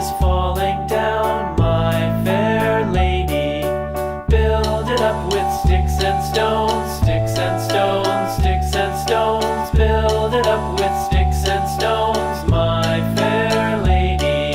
is falling down, my fair lady. Build it up with sticks and stones, sticks and stones, sticks and stones. Build it up with sticks and stones, my fair lady.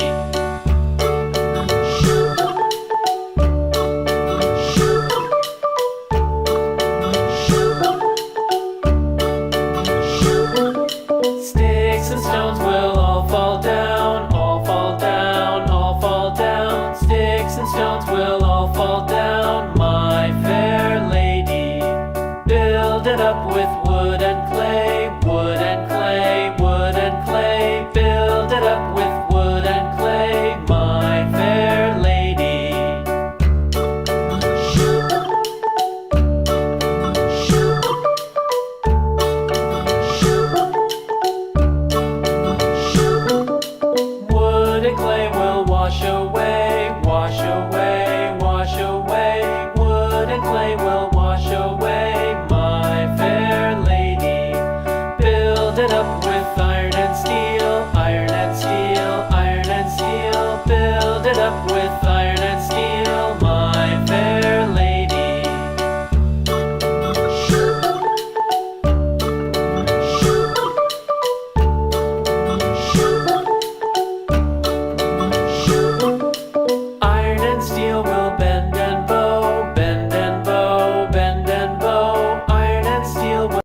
Sticks and stones will all fall down, all fall down, all fall down. Sticks and stones will all fall down, my fair lady. Build it up with wood and clay, wood and clay, wood and clay. Build it up with wood and clay, my fair lady. Wood and clay will wash away, wash away, wash away. Wood and clay will wash away, my fair lady. Build it up